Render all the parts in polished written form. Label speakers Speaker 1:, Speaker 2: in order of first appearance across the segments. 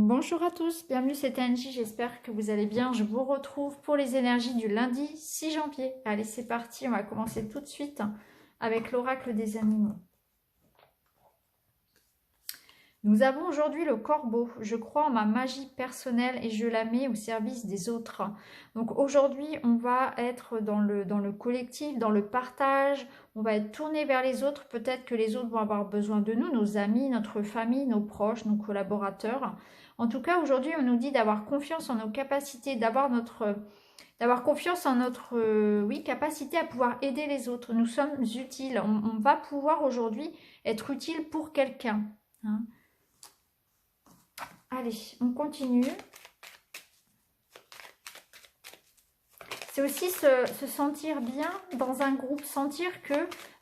Speaker 1: Bonjour à tous, bienvenue c'est Angie, j'espère que vous allez bien. Je vous retrouve pour les énergies du lundi 6 janvier. Allez, c'est parti, on va commencer tout de suite avec l'oracle des animaux. Nous avons aujourd'hui le corbeau. Je crois en ma magie personnelle et je la mets au service des autres. Donc aujourd'hui, on va être dans le collectif, dans le partage. On va être tourné vers les autres. Peut-être que les autres vont avoir besoin de nous, nos amis, notre famille, nos proches, nos collaborateurs. En tout cas, aujourd'hui, on nous dit d'avoir confiance en nos capacités, d'avoir confiance en notre capacité à pouvoir aider les autres. Nous sommes utiles. On va pouvoir aujourd'hui être utile pour quelqu'un. Hein. Allez, on continue. C'est aussi se sentir bien dans un groupe, sentir que,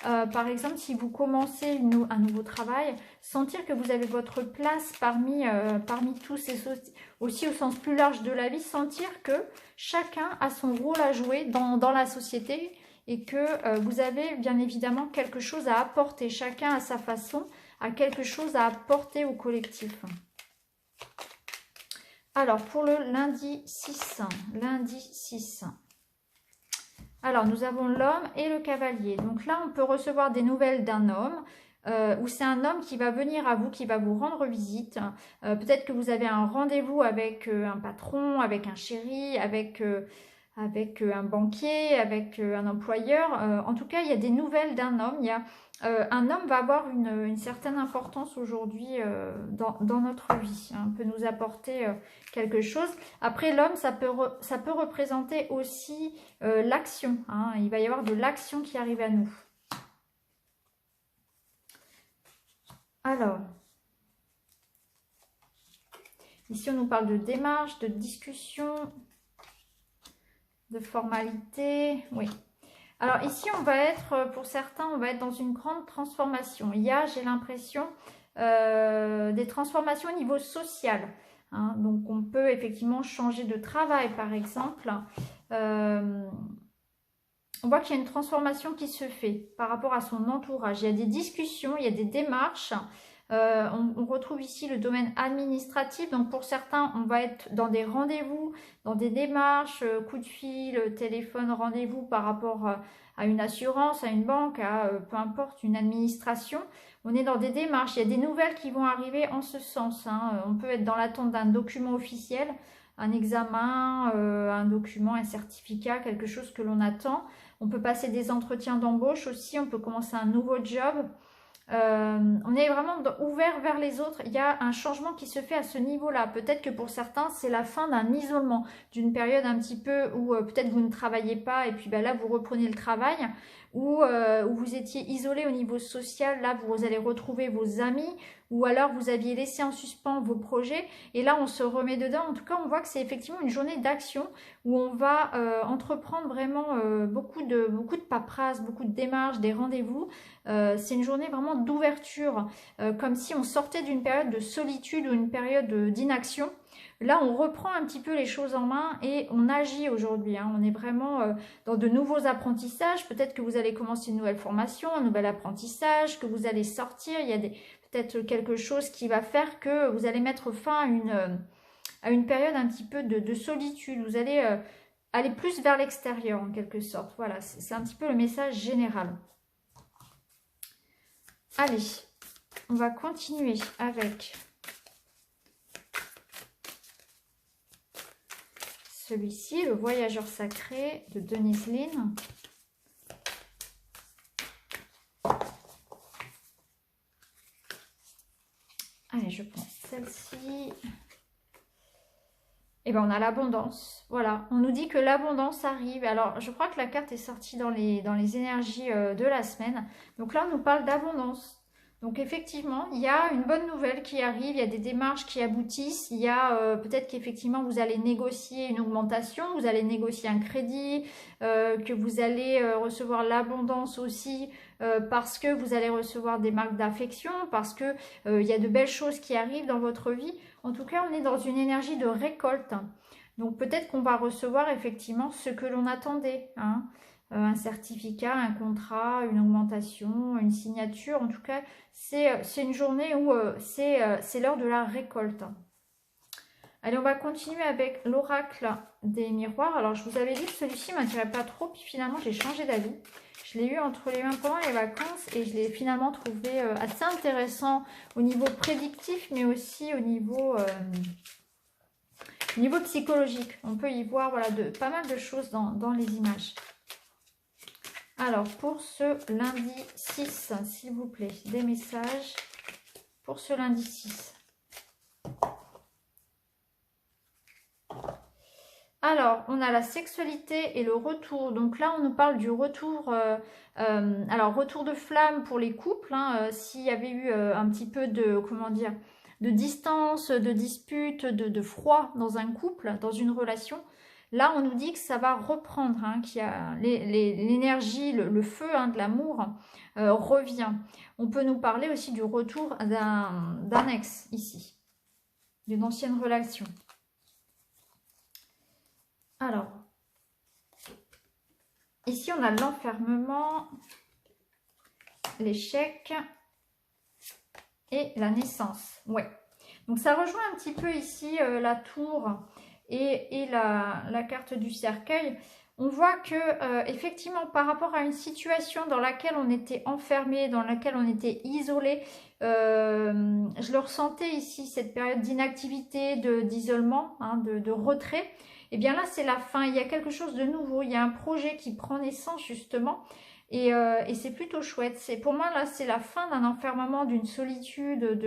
Speaker 1: par exemple, si vous commencez un nouveau travail, sentir que vous avez votre place parmi tous et aussi au sens plus large de la vie, sentir que chacun a son rôle à jouer dans la société et que vous avez bien évidemment quelque chose à apporter. Chacun à sa façon a quelque chose à apporter au collectif. Alors, pour le lundi 6, alors nous avons l'homme et le cavalier. Donc là, on peut recevoir des nouvelles d'un homme, ou c'est un homme qui va venir à vous, qui va vous rendre visite. Peut-être que vous avez un rendez-vous avec un patron, avec un chéri, avec un banquier, avec un employeur. En tout cas, il y a des nouvelles d'un homme. Un homme va avoir une certaine importance aujourd'hui dans notre vie. Hein, peut nous apporter quelque chose. Après, l'homme, ça peut représenter aussi l'action. Hein, il va y avoir de l'action qui arrive à nous. Alors, ici, on nous parle de démarche, de discussion, de formalité. Oui. Alors ici, on va être, pour certains, on va être dans une grande transformation. Il y a, j'ai l'impression, des transformations au niveau social. Hein. Donc on peut effectivement changer de travail, par exemple. On voit qu'il y a une transformation qui se fait par rapport à son entourage. Il y a des discussions, il y a des démarches. On retrouve ici le domaine administratif. Donc pour certains, on va être dans des rendez-vous, dans des démarches, coup de fil, téléphone, rendez-vous par rapport à une assurance, à une banque, à peu importe, une administration. On est dans des démarches. Il y a des nouvelles qui vont arriver en ce sens. Hein. On peut être dans l'attente d'un document officiel, un examen, un document, un certificat, quelque chose que l'on attend. On peut passer des entretiens d'embauche aussi. On peut commencer un nouveau job. On est vraiment ouvert vers les autres. Il y a un changement qui se fait à ce niveau-là. Peut-être que pour certains, c'est la fin d'un isolement, d'une période un petit peu où peut-être vous ne travaillez pas et puis là, vous reprenez le travail. Ou où vous étiez isolé au niveau social, là, vous allez retrouver vos amis. Ou alors, vous aviez laissé en suspens vos projets. Et là, on se remet dedans. En tout cas, on voit que c'est effectivement une journée d'action où on va entreprendre vraiment beaucoup de paperasse, beaucoup de démarches, des rendez-vous. C'est une journée vraiment d'ouverture, comme si on sortait d'une période de solitude ou une période d'inaction. Là, on reprend un petit peu les choses en main et on agit aujourd'hui. Hein. On est vraiment dans de nouveaux apprentissages. Peut-être que vous allez commencer une nouvelle formation, un nouvel apprentissage, que vous allez sortir. Il y a peut-être quelque chose qui va faire que vous allez mettre fin à une période un petit peu de solitude. Vous allez aller plus vers l'extérieur en quelque sorte. Voilà, c'est un petit peu le message général. Allez, on va continuer avec celui-ci, le voyageur sacré de Denise Linn. Allez, je prends celle-ci. Et bien, on a l'abondance. Voilà, on nous dit que l'abondance arrive. Alors, je crois que la carte est sortie dans les énergies de la semaine. Donc là, on nous parle d'abondance. Donc effectivement, il y a une bonne nouvelle qui arrive, il y a des démarches qui aboutissent, il y a peut-être qu'effectivement vous allez négocier une augmentation, vous allez négocier un crédit, que vous allez recevoir l'abondance aussi parce que vous allez recevoir des marques d'affection, parce que il y a de belles choses qui arrivent dans votre vie. En tout cas, on est dans une énergie de récolte. Donc peut-être qu'on va recevoir effectivement ce que l'on attendait, hein. Un certificat, un contrat, une augmentation, une signature. En tout cas, c'est une journée où c'est l'heure de la récolte. Allez, on va continuer avec l'oracle des miroirs. Alors, je vous avais dit que celui-ci ne m'attirait pas trop, puis finalement, j'ai changé d'avis. Je l'ai eu entre les mains pendant les vacances et je l'ai finalement trouvé assez intéressant au niveau prédictif, mais aussi au niveau psychologique. On peut y voir voilà, pas mal de choses dans les images. Alors, pour ce lundi 6, s'il vous plaît, des messages pour ce lundi 6. Alors, on a la sexualité et le retour. Donc là, on nous parle du retour, alors retour de flamme pour les couples. Hein, s'il y avait eu un petit peu de, comment dire, de distance, de dispute, de froid dans un couple, dans une relation. Là, on nous dit que ça va reprendre, hein, qu'il y a l'énergie, le feu hein, de l'amour revient. On peut nous parler aussi du retour d'un ex ici, d'une ancienne relation. Alors, ici on a l'enfermement, l'échec et la naissance. Ouais. Donc ça rejoint un petit peu ici la tour et la carte du cercueil. On voit que effectivement par rapport à une situation dans laquelle on était enfermé, dans laquelle on était isolé, je le ressentais ici, cette période d'inactivité, d'isolement, hein, de retrait. Et bien là, c'est la fin. Il y a quelque chose de nouveau. Il y a un projet qui prend naissance, justement. Et c'est plutôt chouette. Pour moi, là, c'est la fin d'un enfermement, d'une solitude.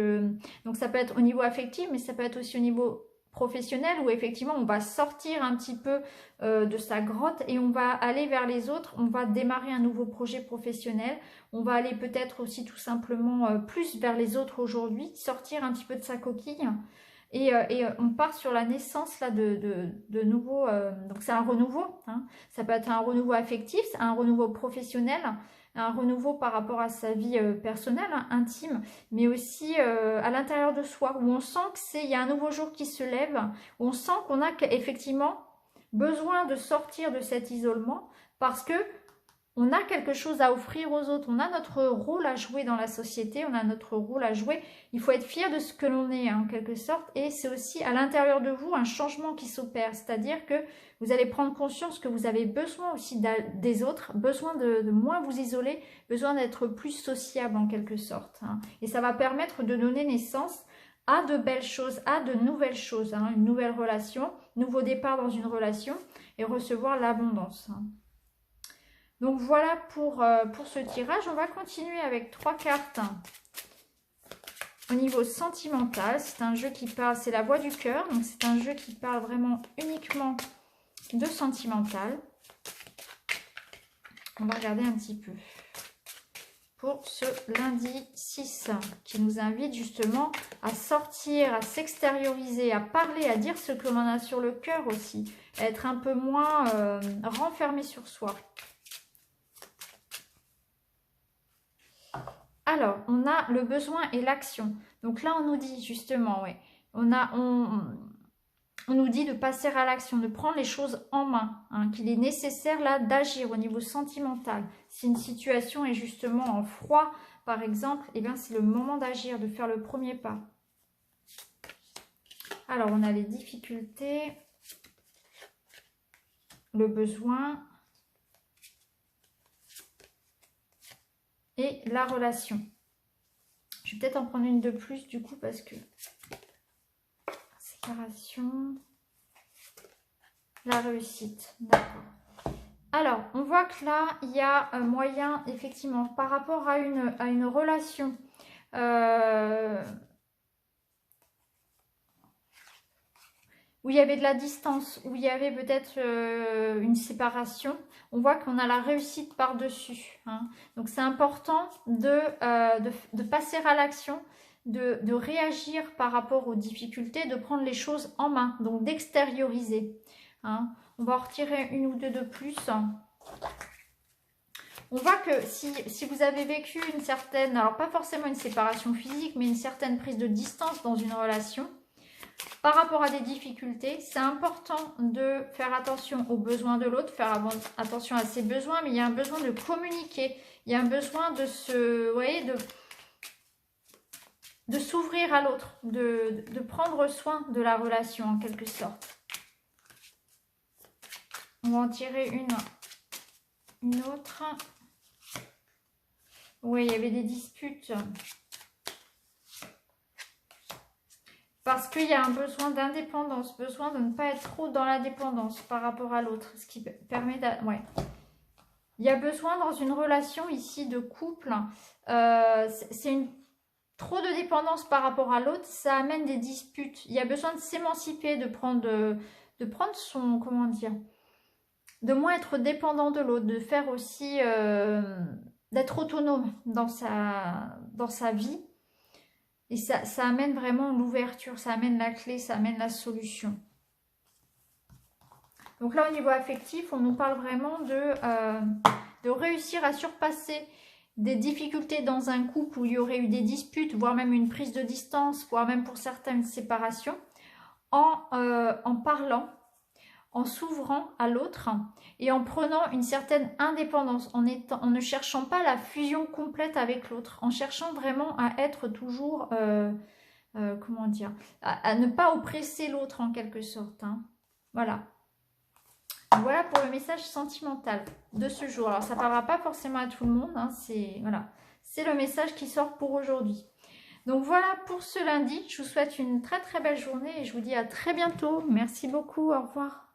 Speaker 1: Donc, ça peut être au niveau affectif, mais ça peut être aussi au niveau professionnel, où effectivement, on va sortir un petit peu de sa grotte et on va aller vers les autres. On va démarrer un nouveau projet professionnel. On va aller peut-être aussi tout simplement plus vers les autres aujourd'hui, sortir un petit peu de sa coquille. Et on part sur la naissance là, de nouveaux, donc c'est un renouveau, hein. Ça peut être un renouveau affectif, un renouveau professionnel, un renouveau par rapport à sa vie personnelle, hein, intime, mais aussi à l'intérieur de soi, où on sent qu'il y a un nouveau jour qui se lève, où on sent qu'on a effectivement besoin de sortir de cet isolement, parce que on a quelque chose à offrir aux autres, on a notre rôle à jouer dans la société, on a notre rôle à jouer. Il faut être fier de ce que l'on est, hein, en quelque sorte. Et c'est aussi à l'intérieur de vous un changement qui s'opère. C'est-à-dire que vous allez prendre conscience que vous avez besoin aussi des autres, besoin de moins vous isoler, besoin d'être plus sociable en quelque sorte. Hein. Et ça va permettre de donner naissance à de belles choses, à de nouvelles choses. Hein, une nouvelle relation, nouveau départ dans une relation et recevoir l'abondance. Hein. Donc voilà pour ce tirage. On va continuer avec 3 cartes au niveau sentimental. C'est un jeu qui parle, c'est la voix du cœur. Donc c'est un jeu qui parle vraiment uniquement de sentimental. On va regarder un petit peu. Pour ce lundi 6 qui nous invite justement à sortir, à s'extérioriser, à parler, à dire ce que l'on a sur le cœur aussi. À être un peu moins renfermé sur soi. Alors, on a le besoin et l'action. Donc là, on nous dit justement, ouais, on nous dit de passer à l'action, de prendre les choses en main, hein, qu'il est nécessaire là d'agir au niveau sentimental. Si une situation est justement en froid, par exemple, eh bien c'est le moment d'agir, de faire le premier pas. Alors, on a les difficultés, le besoin et la relation. Je vais peut-être en prendre une de plus du coup parce que séparation, la réussite, d'accord. Alors, on voit que là, il y a un moyen, effectivement, par rapport à une relation, où il y avait de la distance, où il y avait peut-être une séparation, on voit qu'on a la réussite par-dessus. Hein. Donc, c'est important de passer à l'action, de réagir par rapport aux difficultés, de prendre les choses en main, donc d'extérioriser. Hein. On va en retirer une ou deux de plus. On voit que si vous avez vécu une certaine, alors pas forcément une séparation physique, mais une certaine prise de distance dans une relation, par rapport à des difficultés, c'est important de faire attention aux besoins de l'autre, faire attention à ses besoins, mais il y a un besoin de communiquer, il y a un besoin de se, vous voyez, de s'ouvrir à l'autre, de prendre soin de la relation en quelque sorte. On va en tirer une autre. Oui, il y avait des disputes. Parce qu'il y a un besoin d'indépendance, besoin de ne pas être trop dans la dépendance par rapport à l'autre. Ce qui permet de... Ouais. Il y a besoin dans une relation ici de couple. C'est trop de dépendance par rapport à l'autre. Ça amène des disputes. Il y a besoin de s'émanciper, de prendre son... Comment dire, de moins être dépendant de l'autre. De faire aussi... d'être autonome dans sa vie. Et ça amène vraiment l'ouverture, ça amène la clé, ça amène la solution. Donc là, au niveau affectif, on nous parle vraiment de réussir à surpasser des difficultés dans un couple où il y aurait eu des disputes, voire même une prise de distance, voire même pour certains une séparation, en parlant, en s'ouvrant à l'autre et en prenant une certaine indépendance, en ne cherchant pas la fusion complète avec l'autre, en cherchant vraiment à être toujours, comment dire, à ne pas oppresser l'autre en quelque sorte. Hein. Voilà. Voilà pour le message sentimental de ce jour. Alors, ça ne parlera pas forcément à tout le monde. Hein, c'est le message qui sort pour aujourd'hui. Donc, voilà pour ce lundi. Je vous souhaite une très très belle journée et je vous dis à très bientôt. Merci beaucoup. Au revoir.